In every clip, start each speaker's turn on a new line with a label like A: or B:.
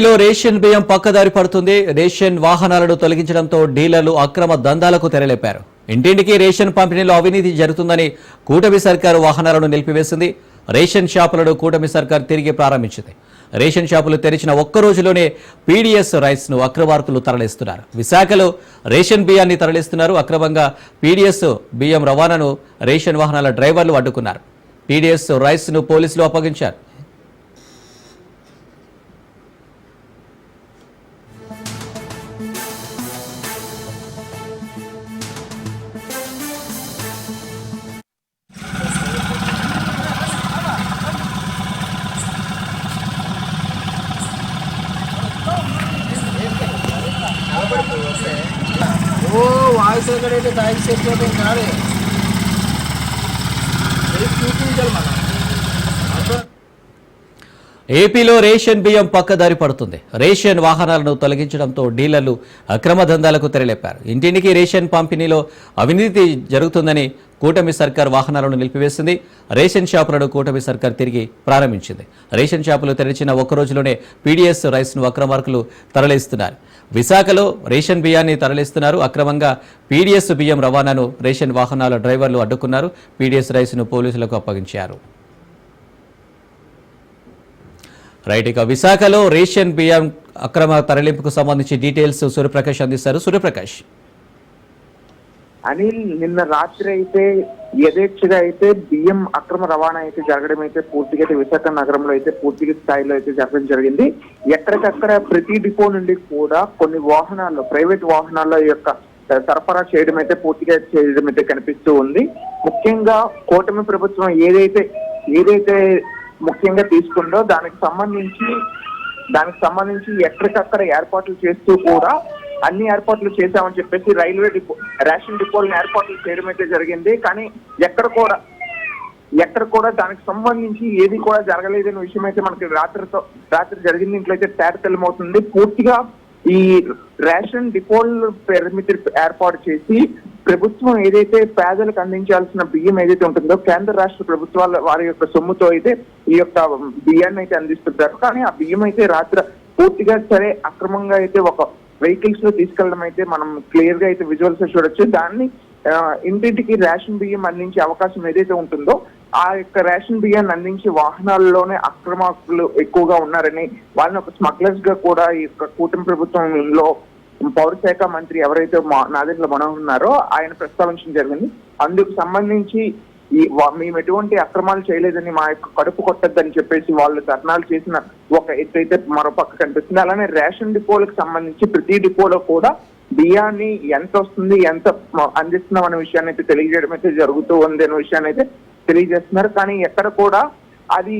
A: ఏపీలో రేషన్ బియ్యం పక్కదారి పడుతుంది. రేషన్ వాహనాలను తొలగించడంతో డీలర్లు అక్రమ దందాలకు తెరలేపారు. ఇంటింటికి రేషన్ పంపిణీలో అవినీతి జరుగుతుందని కూటమి సర్కారు వాహనాలను నిలిపివేసింది. రేషన్ షాపులను కూటమి సర్కారు తిరిగి ప్రారంభించింది. రేషన్ షాపులు తెరిచిన ఒక్క రోజులోనే పీడీఎస్ రైస్ ను అక్రమార్కులు తరలిస్తున్నారు. విశాఖలో రేషన్ బియ్యాన్ని తరలిస్తున్నారు. అక్రమంగా పీడీఎస్ బియ్యం రవాణాను రేషన్ వాహనాల డ్రైవర్లు అడ్డుకున్నారు. పీడీఎస్ రైస్ ను పోలీసులు అప్పగించారు.
B: వాయిస్ ఎక్కడైతే దానికి సెట్ కాదు చూపించాలి మనం.
A: ఏపీలో రేషన్ బియ్యం పక్కదారి పడుతుంది. రేషన్ వాహనాలను తొలగించడంతో డీలర్లు అక్రమ దందాలకు తెరలేపారు. ఇంటింటికి రేషన్ పంపిణీలో అవినీతి జరుగుతుందని కూటమి సర్కార్ వాహనాలను నిలిపివేసింది. రేషన్ షాపులను కూటమి సర్కార్ తిరిగి ప్రారంభించింది. రేషన్ షాపులు తెరిచిన ఒక్క రోజులోనే పీడీఎస్ రైస్ ను అక్రమార్కులు తరలిస్తున్నారు. విశాఖలో రేషన్ బియ్యాన్ని తరలిస్తున్నారు. అక్రమంగా పీడీఎస్ బియ్యం రవాణాను రేషన్ వాహనాల డ్రైవర్లు అడ్డుకున్నారు. పీడీఎస్ రైస్ ను పోలీసులకు అప్పగించారు. రైట్, ఇక విశాఖలో రేషన్ బియ్యం అక్రమ తరలింపుకు సంబంధించి డీటెయిల్స్ సూర్యప్రకాష్ అందిస్తారు. సూర్యప్రకాష్.
C: అనిల్, నిన్న రాత్రి అయితే యథేచ్ఛగా అయితే బియ్యం అక్రమ రవాణా అయితే జరగడం అయితే పూర్తిగా అయితే విశాఖ నగరంలో అయితే పూర్తిగా స్థాయిలో అయితే జరగడం జరిగింది. ఎక్కడికక్కడ ప్రతి డిపో నుండి కూడా కొన్ని వాహనాల్లో, ప్రైవేట్ వాహనాల్లో యొక్క సరఫరా చేయడం అయితే పూర్తిగా చేయడం అయితే కనిపిస్తూ ఉంది. ముఖ్యంగా కూటమి ప్రభుత్వం ఏదైతే ముఖ్యంగా తీసుకుందో దానికి సంబంధించి ఎక్కడికక్కడ ఏర్పాట్లు చేస్తూ కూడా అన్ని ఏర్పాట్లు చేశామని చెప్పేసి రైల్వే డిపో, రేషన్ డిపోలను ఏర్పాట్లు చేయడం అయితే జరిగింది. కానీ ఎక్కడ కూడా దానికి సంబంధించి ఏది కూడా జరగలేదనే విషయం అయితే మనకి రాత్రి జరిగింది. ఇంట్లో అయితే తేటతెల్లమవుతుంది. పూర్తిగా ఈ రేషన్ డిపోలు పరిమితి ఏర్పాటు చేసి ప్రభుత్వం ఏదైతే పేదలకు అందించాల్సిన బియ్యం ఏదైతే ఉంటుందో కేంద్ర రాష్ట్ర ప్రభుత్వాల వారి యొక్క సొమ్ముతో అయితే ఈ యొక్క బియ్యాన్ని అయితే అందిస్తుంటారు. కానీ ఆ బియ్యం అయితే రాత్రి పూర్తిగా సరే అక్రమంగా అయితే ఒక వెహికల్స్ లో తీసుకెళ్లడం అయితే మనం క్లియర్ గా అయితే విజువల్స్ చూడొచ్చు. దాన్ని ఇంటింటికి రేషన్ బియ్యం అందించే అవకాశం ఏదైతే ఉంటుందో ఆ యొక్క రేషన్ బియ్యాన్ని అందించే వాహనాల్లోనే అక్రమార్కులు ఎక్కువగా ఉన్నారని, వాళ్ళని ఒక స్మగ్లర్స్ గా కూడా ఈ యొక్క కూటమి ప్రభుత్వంలో పౌర శాఖ మంత్రి ఎవరైతే నాదెండ్ల మనోహర్ ఉన్నారో ఆయన ప్రస్తావించడం జరిగింది. అందుకు సంబంధించి మేము ఎటువంటి అక్రమాలు చేయలేదని, మా యొక్క కడుపు కొట్టద్దని చెప్పేసి వాళ్ళు ధర్నాలు చేసిన ఒక ఎత్తైతే మరోపక్క కనిపిస్తుంది. అలానే రేషన్ డిపోలకు సంబంధించి ప్రతి డిపోలో కూడా బియ్యాన్ని ఎంత వస్తుంది, ఎంత అందిస్తున్నాం అనే విషయాన్ని అయితే తెలియజేయడం అయితే జరుగుతూ ఉంది అనే విషయాన్ని అయితే తెలియజేస్తున్నారు. కానీ ఎక్కడ కూడా అది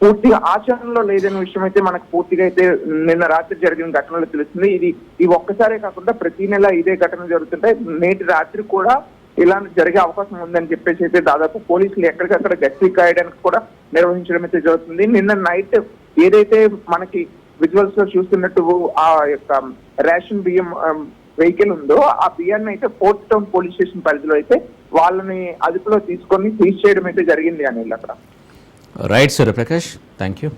C: పూర్తిగా ఆచరణలో లేదనే విషయం అయితే మనకు పూర్తిగా అయితే నిన్న రాత్రి జరిగిన ఘటనలో తెలుస్తుంది. ఇది ఒక్కసారే కాకుండా ప్రతి నెల ఇదే ఘటన జరుగుతుంటాయి. నేటి రాత్రి కూడా ఇలా జరిగే అవకాశం ఉందని చెప్పేసి అయితే దాదాపు పోలీసులు ఎక్కడికక్కడ గస్తీ కాయడానికి కూడా నిర్వహించడం అయితే జరుగుతుంది. నిన్న నైట్ ఏదైతే మనకి విజువల్స్ లో చూస్తున్నట్టు ఆ యొక్క రేషన్ బియ్యం వెహికల్ ఉందో ఆ బియ్యాన్ని అయితే ఫోర్త్ టౌన్ పోలీస్ స్టేషన్ పరిధిలో అయితే వాళ్ళని అదుపులో తీసుకొని సీజ్ చేయడం అయితే జరిగింది అనిల్ అక్కడ.
A: Right Suryaprakash, thank you.